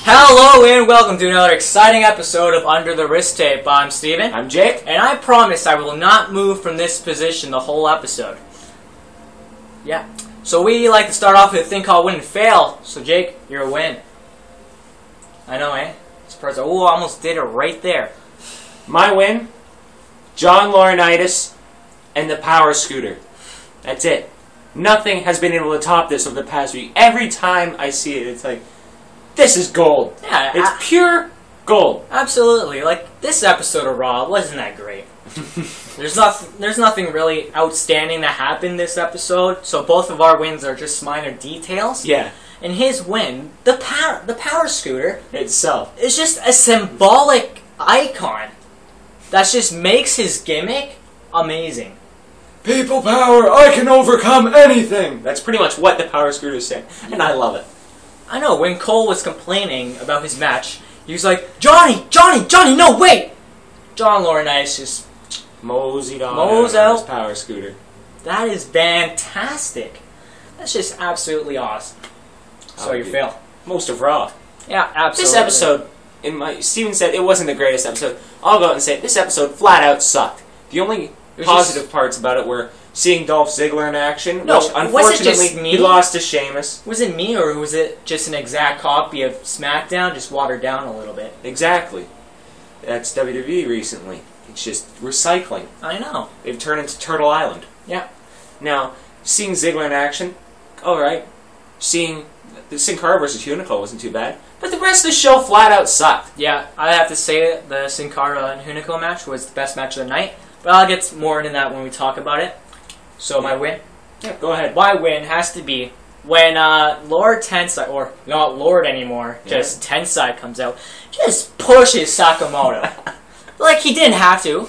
Hello and welcome to another exciting episode of Under the Wrist Tape. I'm Steven. I'm Jake. And I promise I will not move from this position the whole episode. Yeah. So we like to start off with a thing called win and fail. So Jake, you're a win. I know, eh? Surprise. Oh, I almost did it right there. My win, John Laurinaitis and the power scooter. That's it. Nothing has been able to top this over the past week. Every time I see it, it's like, this is gold. Yeah, it's pure gold. Absolutely. Like, this episode of Raw wasn't that great. There's nothing really outstanding that happened this episode, so both of our wins are just minor details. Yeah. And his win, the power scooter itself, is just a symbolic icon that just makes his gimmick amazing. People power, I can overcome anything. That's pretty much what the power scooter is saying, and I love it. I know, when Cole was complaining about his match, he was like, Johnny, no, wait! John Laurinaitis just moseyed on out his power scooter. That is fantastic. That's just absolutely awesome. So you fail. Most of Raw. Yeah, absolutely. This episode, Steven said it wasn't the greatest episode. I'll go out and say this episode flat out sucked. The only positive parts about it were seeing Dolph Ziggler in action, no, which unfortunately he lost to Sheamus. Was it me, or was it just an exact copy of SmackDown, just watered down a little bit? Exactly. That's WWE recently. It's just recycling. I know. They've turned into Turtle Island. Yeah. Now, seeing Ziggler in action, alright. Seeing the Sin Cara versus Hunico wasn't too bad. But the rest of the show flat out sucked. Yeah, I have to say the Sin Cara and Hunico match was the best match of the night. But I'll get more into that when we talk about it. So my win? Yeah, go ahead. My win has to be when Lord Tensai, or not Lord anymore, just Tensai comes out, just pushes Sakamoto. Like he didn't have to.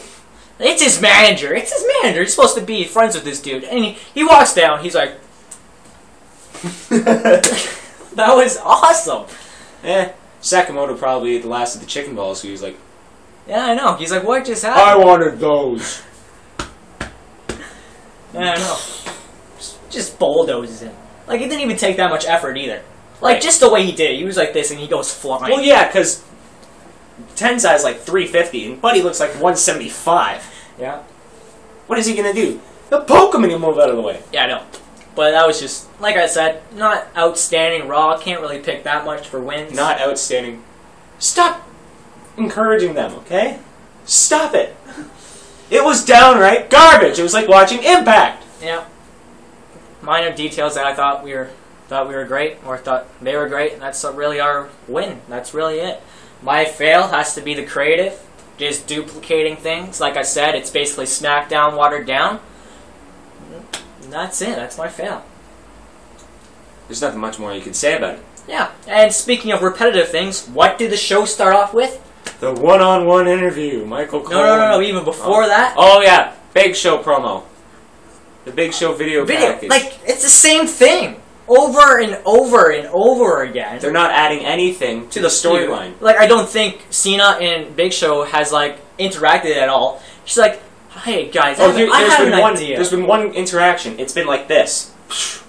It's his manager. It's his manager. He's supposed to be friends with this dude. And he walks down. He's like, that was awesome. Sakamoto probably ate the last of the chicken balls, so he was like, yeah, I know. He's like, what just happened? I wanted those. Yeah, I know. Just bulldozes him. Like, it didn't even take that much effort either. Like, just the way he did it. He was like this, and he goes flying. Well, yeah, because Tensai is like 350, and Buddy looks like 175. Yeah. What is he going to do? He'll poke him and he'll move out of the way. Yeah, I know. But that was just, like I said, not outstanding Raw. Can't really pick that much for wins. Not outstanding. Stop encouraging them, okay? Stop it. It was downright garbage. It was like watching Impact. Yeah. Minor details that I thought we were great, or thought they were great. That's really our win. That's really it. My fail has to be the creative, just duplicating things. Like I said, it's basically SmackDown watered down. That's it. That's my fail. There's nothing much more you can say about it. Yeah. And speaking of repetitive things, what did the show start off with? The one-on-one interview, Michael Cole. No. Even before that. Oh yeah, Big Show promo. The Big Show video package. Like, it's the same thing over and over and over again. They're not adding anything to the storyline. Like, I don't think Cena and Big Show has like interacted at all. She's like, hey guys, I have an idea. There's been one interaction. It's been like this.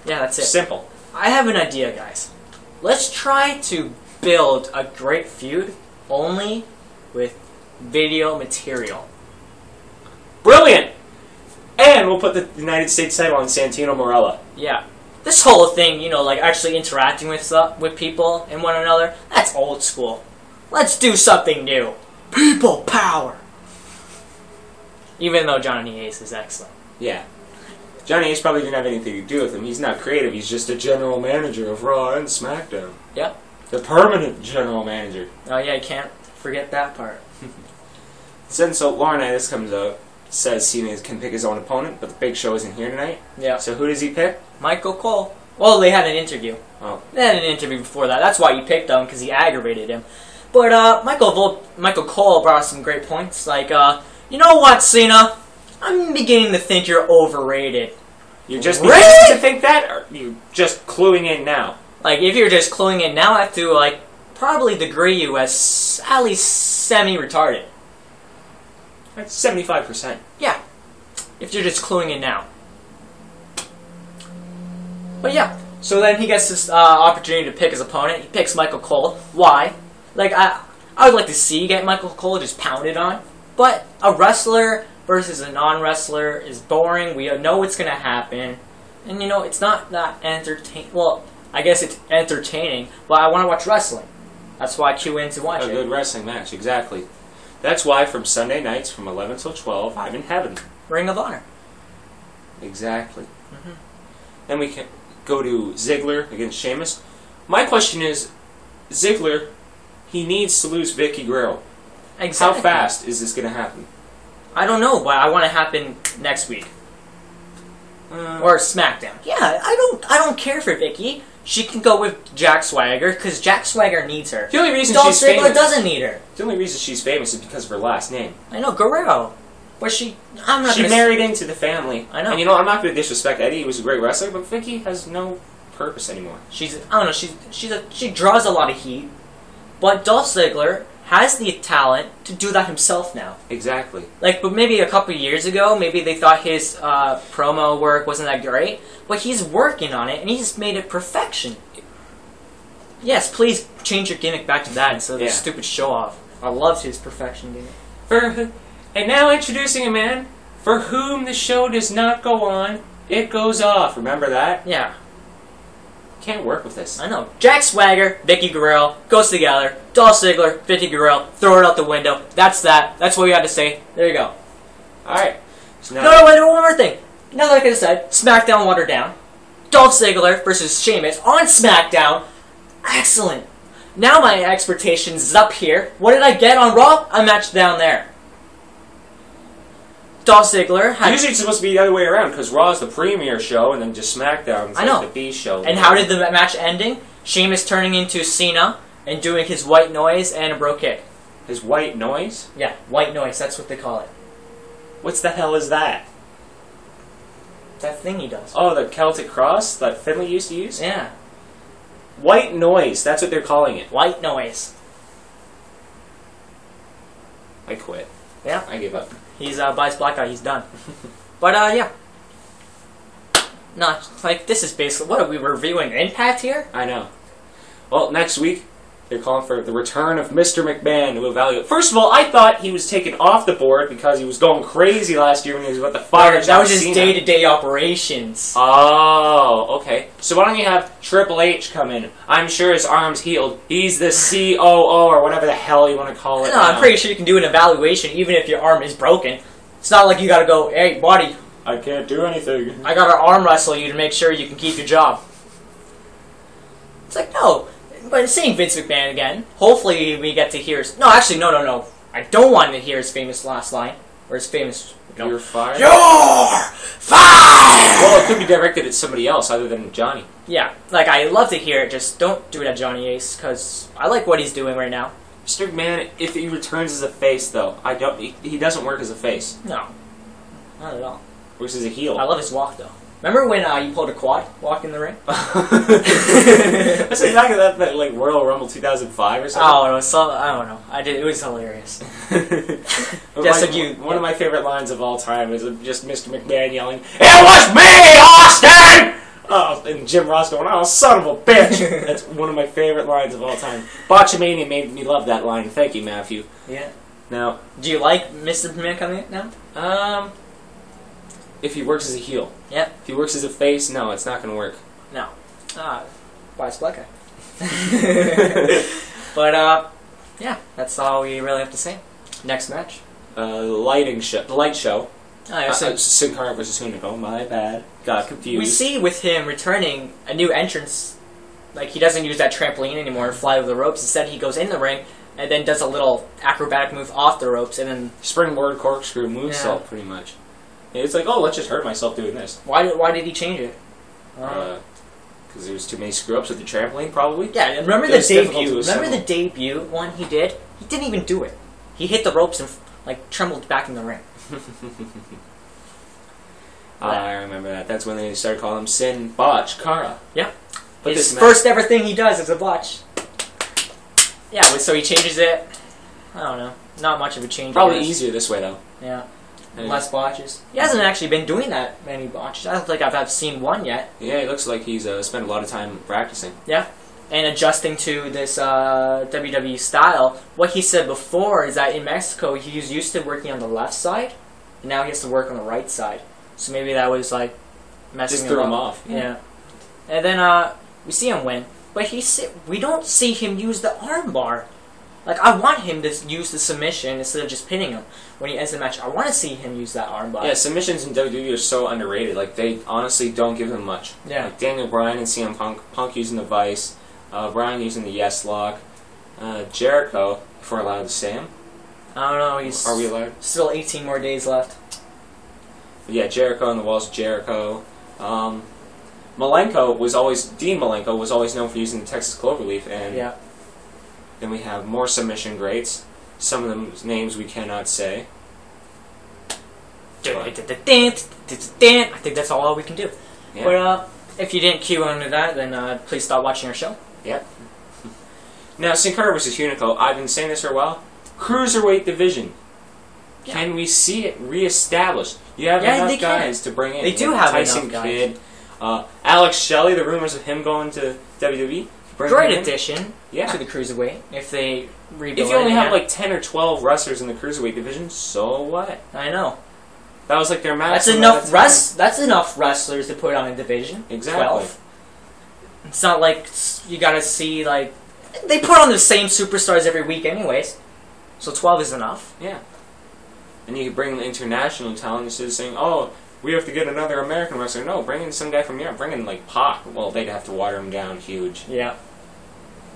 Yeah, that's it. Simple. I have an idea, guys. Let's try to build a great feud only with video material. Brilliant! And we'll put the United States title on Santino Marella. Yeah. This whole thing, you know, like actually interacting with people and one another, that's old school. Let's do something new. People power! Even though Johnny Ace is excellent. Yeah. Johnny Ace probably didn't have anything to do with him. He's not creative. He's just a general manager of Raw and SmackDown. Yep. The permanent general manager. Oh yeah, you can't forget that part. So Laurinaitis comes out, says Cena can pick his own opponent, but the Big Show isn't here tonight. Yeah. So who does he pick? Michael Cole. Well, they had an interview. Oh. They had an interview before that. That's why you picked him, because he aggravated him. But Michael Cole brought some great points. Like, you know what, Cena? I'm beginning to think you're overrated. You're just beginning to think that, or you just cluing in now? Like, if you're just cluing in now, I have to, like, probably degree you as at least semi-retarded. That's 75%. Yeah. If you're just cluing in now. But yeah, So then he gets this opportunity to pick his opponent. He picks Michael Cole. Why? Like, I would like to see get Michael Cole just pounded on. But a wrestler versus a non-wrestler is boring. We know what's going to happen. And, you know, it's not that entertaining. Well, I guess it's entertaining, but I want to watch wrestling. That's why I cue in to watch it. A good wrestling match, exactly. That's why from Sunday nights from 11 till 12, I'm in heaven. Ring of Honor. Exactly. Then we can go to Ziggler against Sheamus. My question is, Ziggler, he needs to lose Vicky Guerrero. Exactly. How fast is this going to happen? I don't know, but I want it to happen next week. Or SmackDown. Yeah, I don't care for Vicky. She can go with Jack Swagger, because Jack Swagger needs her. The only reason Dolph she's Ziggler famous doesn't need her. The only reason she's famous is because of her last name. I know, Guerrero. But she married into the family. I know. And you know, I'm not going to disrespect Eddie. He was a great wrestler, but Vicky has no purpose anymore. I don't know. She draws a lot of heat, but Dolph Ziggler has the talent to do that himself now. Exactly. Like, but maybe a couple years ago, maybe they thought his promo work wasn't that great, but he's working on it, and he's made it perfection. Yes, please change your gimmick back to that instead of the stupid show-off. I loved his perfection gimmick. And now introducing a man for whom the show does not go on, it goes off. Remember that? Yeah. Can't work with this. I know. Jack Swagger, Vicky Guerrero, goes together. Dolph Ziggler, Vicky Guerrero, throw it out the window. That's that. That's what we had to say. There you go. Alright. So now No, wait, one more thing. Now that I could have said, SmackDown watered down. Dolph Ziggler versus Sheamus on SmackDown. Excellent. Now my expectations is up here. What did I get on Raw? A match down there. Dolph Ziggler had... Usually it's supposed to be the other way around, because Raw is the premiere show, and then just SmackDown is like the B show. And how did the match ending? Sheamus turning into Cena and doing his white noise and a bro kick. His white noise? Yeah, white noise. That's what they call it. What's the hell is that? That thing he does. Oh, the Celtic Cross that Finlay used to use? Yeah. White noise. That's what they're calling it. White noise. I quit. Yeah. I give up. He's buys black guy. He's done. But yeah. No, like this is basically what are we reviewing? Impact here? I know. Well, next week they're calling for the return of Mr. McMahon to evaluate. First of all, I thought he was taken off the board because he was going crazy last year when he was about to fire. That was his day-to-day operations. Oh, okay. So why don't you have Triple H come in? I'm sure his arm's healed. He's the COO or whatever the hell you want to call it. No, I'm pretty sure you can do an evaluation even if your arm is broken. It's not like you gotta go, hey, buddy, I can't do anything. I gotta arm wrestle you to make sure you can keep your job. It's like, no. But saying Vince McMahon again, hopefully we get to hear his... No, actually, no. I don't want to hear his famous last line. Or his famous... You're fired? You're fired! Well, it could be directed at somebody else other than Johnny. Yeah, like, I love to hear it, just don't do it at Johnny Ace, because I like what he's doing right now. Mr. McMahon, if he returns as a face, though, he doesn't work as a face. No. Not at all. Works as a heel. I love his walk, though. Remember when you pulled a quad walk in the ring? That's exactly that like Royal Rumble 2005 or something. Oh, no, I don't know. It was hilarious. One of my favorite lines of all time is just Mr. McMahon yelling, "It was me, Austin!" Oh, and Jim Ross going, "Oh, son of a bitch!" That's one of my favorite lines of all time. Botchamania made me love that line. Thank you, Matthew. Yeah. Now, do you like Mr. McMahon coming in now? If he works as a heel. Yep. If he works as a face, no, it's not going to work. No. Why is black guy? But, yeah, that's all we really have to say. Next match. The light show. Sin Cara versus Hunico. My bad. Got confused. We see with him returning a new entrance. Like, he doesn't use that trampoline anymore and fly over the ropes. Instead, he goes in the ring and then does a little acrobatic move off the ropes and then... Springboard corkscrew moonsault, pretty much. It's like, oh, let's just hurt myself doing this. Why did he change it? Because there was too many screw-ups with the trampoline, probably. Yeah, and remember the debut? Remember the debut one he did? He didn't even do it. He hit the ropes and like trembled back in the ring. I remember that. That's when they started calling him Sin Botch Cara. Yeah. But his first ever thing he does is a botch. Yeah, so he changes it. I don't know. Not much of a change. Probably easier this way, though. Yeah. less botches. He hasn't actually been doing that many botches. I don't think I've seen one yet. Yeah, he looks like he's spent a lot of time practicing. Yeah, and adjusting to this WWE style. What he said before is that in Mexico he was used to working on the left side, and now he has to work on the right side. So maybe that was like messing Just threw him up. off. Yeah. And then we see him win, but we don't see him use the armbar. Like, I want him to use the submission instead of just pinning him when he ends the match. I want to see him use that armbar. Yeah, submissions in WWE are so underrated. Like, they honestly don't give them much. Yeah. Like Daniel Bryan and CM Punk using the Vice, Bryan using the Yes Lock, Jericho, if we're allowed to say him. I don't know. Are we allowed? Still 18 more days left. But yeah, Jericho on the walls, Jericho. Dean Malenko was always known for using the Texas Cloverleaf, and Yeah. then we have more submission greats. Some of them names we cannot say. I think that's all we can do. Yeah. But if you didn't cue onto that, then please stop watching our show. Yep. Now, Sin Cara versus Hunico, I've been saying this for a while. Cruiserweight division. Yeah. Can we see it reestablished? You have Yeah, enough they can. guys to bring in. They do You have Tyson enough guys. Kidd, Alex Shelley, the rumors of him going to WWE. Bring Great him in. addition Yeah. to the Cruiserweight if they rebuild If you only it have again. like 10 or 12 wrestlers in the Cruiserweight division, so what? I know. That was like their That's maximum. enough That's enough wrestlers to put on a division. Exactly. 12. It's not like you gotta see like they put on the same superstars every week, anyways. So 12 is enough. Yeah. And you can bring in international talent instead of saying, "Oh, we have to get another American wrestler." No, bring in some guy from Europe. Bring in like Pac. Well, they'd have to water him down huge. Yeah.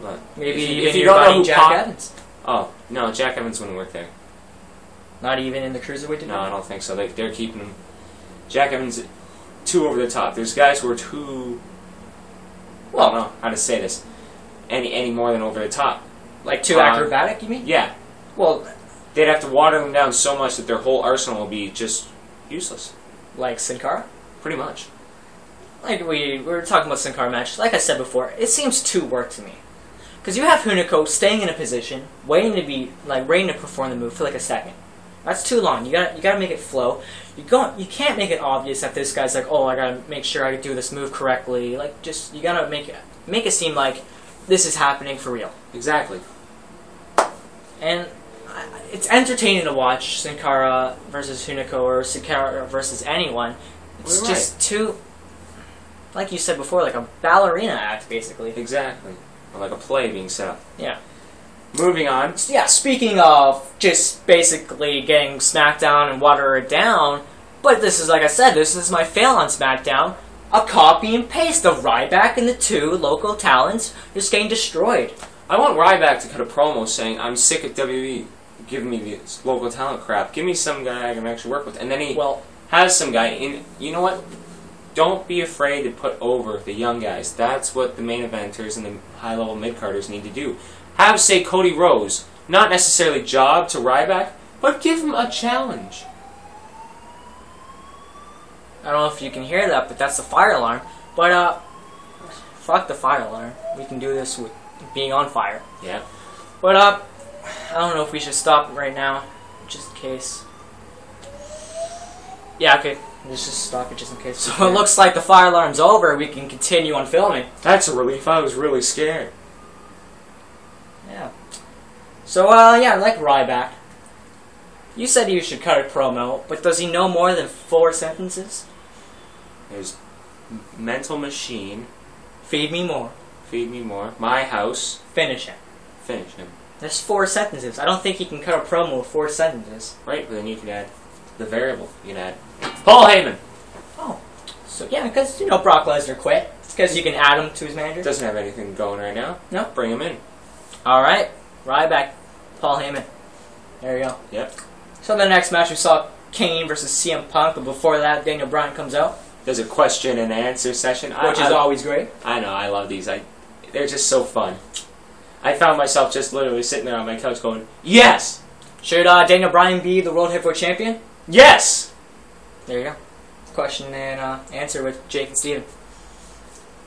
But Maybe if even you your don't know buddy who Jack Pac- Evans. Oh no, Jack Evans wouldn't work there. Not even in the cruiserweight division. No, I don't think so. They're keeping him. Jack Evans too over the top. There's guys who are too. Well, I don't know how to say this. Any more than over the top. Like too acrobatic, you mean? Yeah. Well, They'd have to water them down so much that their whole arsenal will be just useless. like Sin Cara. Pretty much. Like we were talking about Sin Cara matches. Like I said before, it seems too work to me. Because you have Hunico staying in a position, waiting to perform the move for like a second. That's too long. You gotta make it flow. You can't make it obvious that this guy's like, oh, I gotta make sure I do this move correctly. Like, just you gotta make it seem like this is happening for real. Exactly. And it's entertaining to watch Sin Cara versus Hunico or Sin Cara versus anyone. It's You're just too, like you said before, like a ballerina act, basically. Exactly. Or like a play being set up. Yeah. Moving on. Yeah, speaking of just basically getting SmackDown and water it down, but this is, like I said, this is my fail on SmackDown. A copy and paste of Ryback and the two local talents just getting destroyed. I want Ryback to cut a promo saying, "I'm sick of WWE giving me this local talent crap. Give me some guy I can actually work with." And then he has some guy in. You know what? Don't be afraid to put over the young guys. That's what the main eventers and the high-level mid-carders need to do. Have, say, Cody Rhodes, not necessarily job to Ryback, but give him a challenge. I don't know if you can hear that, but that's the fire alarm. But, fuck the fire alarm. We can do this with being on fire. Yeah. But, I don't know if we should stop right now, just in case. Yeah, okay. Let's just stop it just in case. So it looks like the fire alarm's over. We can continue on filming. That's a relief. I was really scared. Yeah. So, yeah, I like Ryback. You said you should cut a promo, but does he know more than 4 sentences? There's Mental Machine. Feed me more. Feed me more. My house. Finish him. Finish him. That's 4 sentences. I don't think he can cut a promo with 4 sentences. Right, but then you can add the variable. You can add Paul Heyman. Oh. So, yeah, because, you know, Brock Lesnar quit. It's because you can add him to his manager. Doesn't have anything going right now. No. Bring him in. Alright. Ryback. Paul Heyman. There you go. Yep. So the next match we saw Kane versus CM Punk, but before that Daniel Bryan comes out. There's a question and answer session. Which is always great. I know, I love these. They're just so fun. I found myself just literally sitting there on my couch going, yes! Should Daniel Bryan be the World Heavyweight Champion? Yes! There you go. Question and answer with Jake and Steven.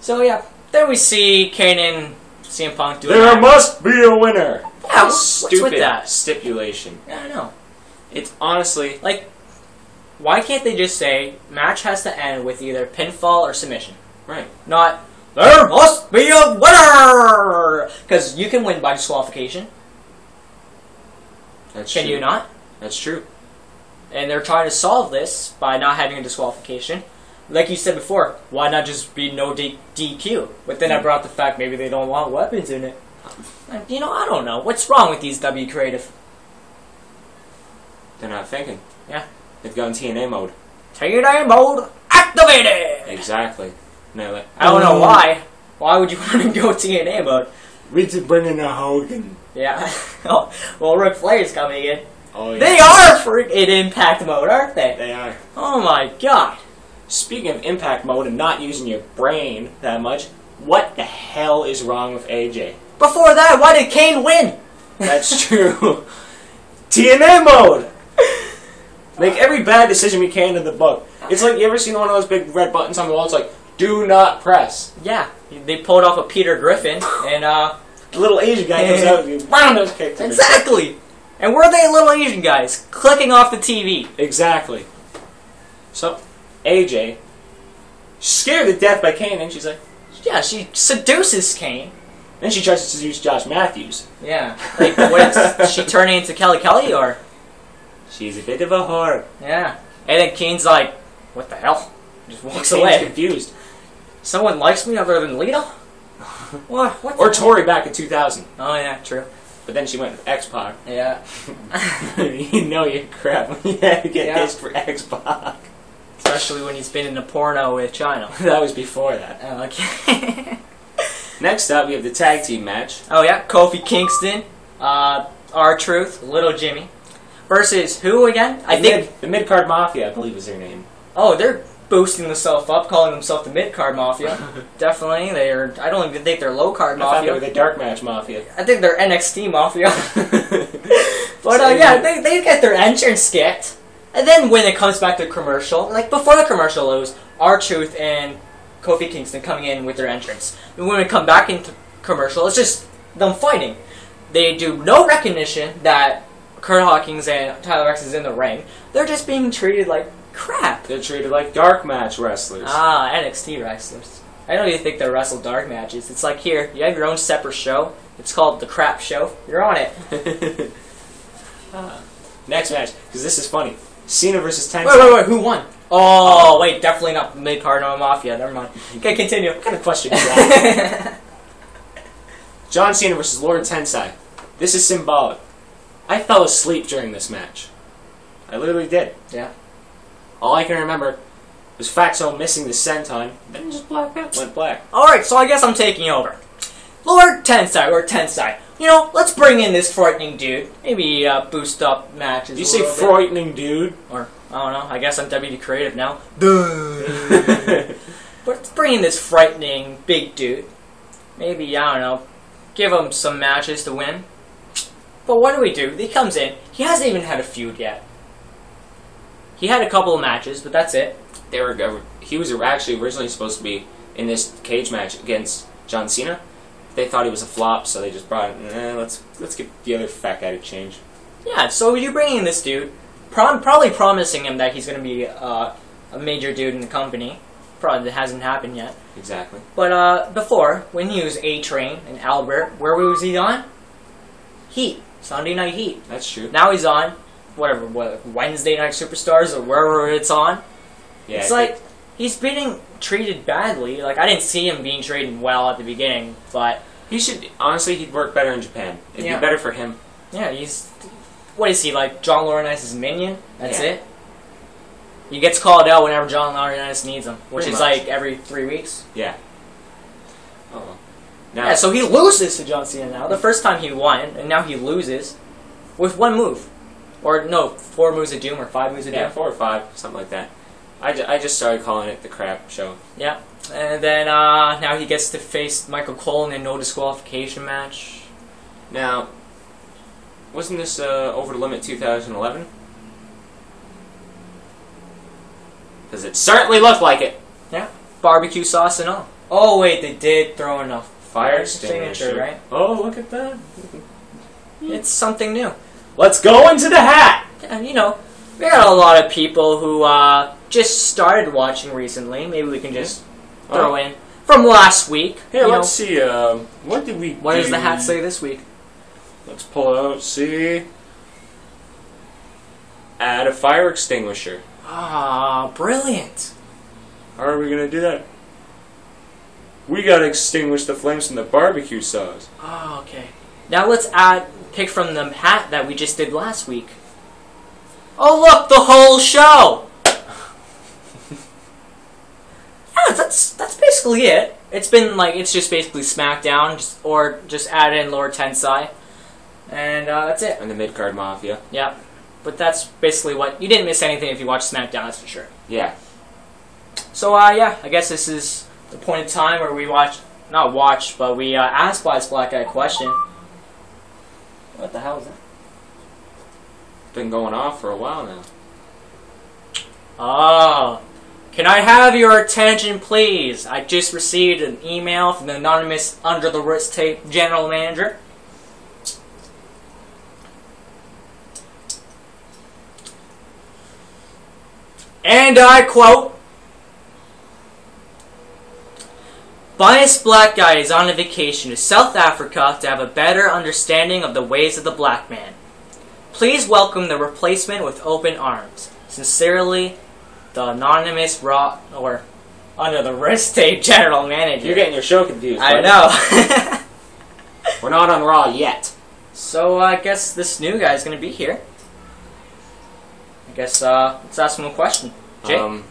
So yeah, then we see Kane and CM Punk doing There that. must be a winner! Yeah, what's Stupid with that? stipulation. Yeah, I know. It's honestly... Like, Why can't they just say match has to end with either pinfall or submission? Right. Not there must be a winner, because you can win by disqualification. That's Can true. you not? That's true. And they're trying to solve this by not having a disqualification. Like you said before, why not just be no DQ? But then I brought up the fact maybe they don't want weapons in it. You know, I don't know. What's wrong with these W Creative? They're not thinking. Yeah. They've gone TNA mode. TNA mode activated! Exactly. No, like, I don't know why. Why would you want to go TNA mode? We should bring in a Hogan. Yeah. Oh, well, Ric Flair's coming in. Oh, yeah. They are in Impact mode, aren't they? They are. Oh my god. Speaking of Impact mode and not using your brain that much, what the hell is wrong with AJ? Before that, why did Kane win? That's true. TNA mode! Make every bad decision we can in the book. It's like, you ever seen one of those big red buttons on the wall? It's like, do not press. Yeah. They pulled off a Peter Griffin, and The little Asian guy comes out and round those kicks. exactly! And were they little Asian guys clicking off the TV? Exactly. So, AJ, scared to death by Kane, and she's like, Yeah, she seduces Kane. then she tries to seduce Josh Matthews. Yeah. Like, what is she turning into Kelly Kelly, or? She's a bit of a whore. Yeah. And then Kane's like, what the hell? Just walks Kane's away. confused. Someone likes me other than Lita? What Or Tori back in 2000. Oh, yeah, true. But then she went with X-Pac. Yeah. You know you're crap when you had to get Yeah. hitched for X-Pac. Especially when he's been in a porno with China. That was before that. Oh, okay. Next up, we have the tag team match. Oh, yeah. Kofi Kingston, R-Truth, Little Jimmy. Versus who again? The Mid-Card Mafia, I believe is their name. Oh, they're boosting themselves up, calling themselves the Mid-Card Mafia. Definitely. I don't even think they're Low-Card I thought they Mafia. were the Dark Match Mafia. I think they're NXT Mafia. But, yeah, they get their entrance skipped. And then when it comes back to commercial, like before the commercial, it was R-Truth and Kofi Kingston coming in with their entrance. And when we come back into commercial, it's just them fighting. They do no recognition that Kurt Hawkins and Tyler Rex is in the ring. They're just being treated like crap. They're treated like Dark Match wrestlers. Ah, NXT wrestlers. I don't even think they wrestle dark matches. It's like, here, you have your own separate show. It's called The Crap Show. You're on it. Next match, because this is funny. Cena versus Tensei. Wait, who won? Oh, wait, definitely not Mid-Card Mafia. Never mind. Okay, continue. What kind of question is that? John Cena versus Lord Tensai. This is symbolic. I fell asleep during this match. I literally did. Yeah. All I can remember was Fatso missing the senton, then just blacked out. Went black. Alright, so I guess I'm taking over. Lord Tensai, or Tensai. You know, let's bring in this frightening dude. Maybe boost up matches. Did you say frightening dude? Or, I don't know, I guess I'm WD Creative now. But let's bring in this frightening big dude. Maybe, I don't know, give him some matches to win. But what do? He comes in, he hasn't even had a feud yet. He had a couple of matches, but that's it. He was actually originally supposed to be in this cage match against John Cena. They thought he was a flop, so they just brought him. Let's get the other fat guy to change. Yeah, so you bring in this dude, probably promising him that he's going to be a major dude in the company. Probably that hasn't happened yet. Exactly. But before, when he was A-Train and Albert, where was he on? Heat. Sunday Night Heat. That's true. Now he's on Wednesday Night Superstars or wherever it's on. Yeah, it's like he's being treated badly. Like, I didn't see him being treated well at the beginning, but he should honestly. He'd work better in Japan. It'd be better for him. Yeah, what is he, like John Laurinaitis' minion? That's it. He gets called out whenever John Laurinaitis needs him, which is like every 3 weeks. Yeah. Oh. Now, yeah, so he loses to John Cena now. The first time he won, and now he loses with one move. Or, no, 4 moves of doom or 5 moves of doom. Yeah, 4 or 5, something like that. I just started calling it the crap show. Yeah. And then now he gets to face Michael Cole in a no disqualification match. Now, wasn't this Over the Limit 2011? Because it certainly looked like it. Yeah. Barbecue sauce and all. Oh, wait, they did throw in a fire extinguisher, right? Oh, look at that. It's something new. Let's go into the hat! And, you know, We got a lot of people who just started watching recently. Maybe we can just throw in from last week. Here, let's see. What did we? What does the hat say this week? Let's pull it out. See. Add a fire extinguisher. Ah, brilliant. How are we gonna do that? We gotta extinguish the flames from the barbecue sauce. Oh, okay. Now let's pick from the hat that we just did last week. Oh look, the whole show! Yeah, that's basically it. It's been like, it's just basically SmackDown, or just add in Lower Tensai. And that's it. And the mid-card Mafia. Yeah. But that's basically what, you didn't miss anything if you watched SmackDown, that's for sure. Yeah. So yeah, I guess this is the point in time where we but we asked Bias Black Guy a question. What the hell is that? Been going off for a while now. Oh. Can I have your attention, please? I just received an email from the anonymous Under-the-Wrist-Tape general manager. And I quote, Bias Black Guy is on a vacation to South Africa to have a better understanding of the ways of the black man. Please welcome the replacement with open arms. Sincerely, the anonymous Under-the-Wrist-Tape general manager. You're getting your show confused. I know. We're not on Raw yet. So I guess this new guy is going to be here. I guess let's ask him a question. Jay?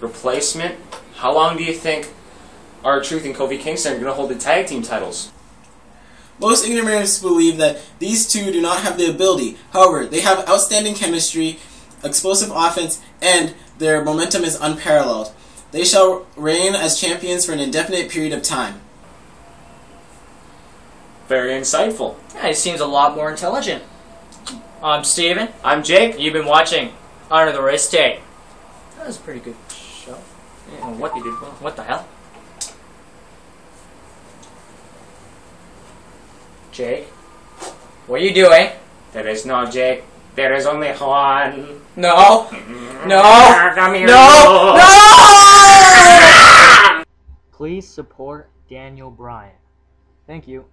Replacement? How long do you think R-Truth and Kofi Kingston are going to hold the tag team titles? Most ignorants believe that these two do not have the ability. However, they have outstanding chemistry, explosive offense, and their momentum is unparalleled. They shall reign as champions for an indefinite period of time. Very insightful. Yeah, he seems a lot more intelligent. I'm Steven. I'm Jake. You've been watching Under-the-Wrist-Tape. That was a pretty good show. I don't know what you did. What the hell? Jake? What are you doing? There is no Jake. There is only Juan. No. No. Come here. No. No. Please support Daniel Bryan. Thank you.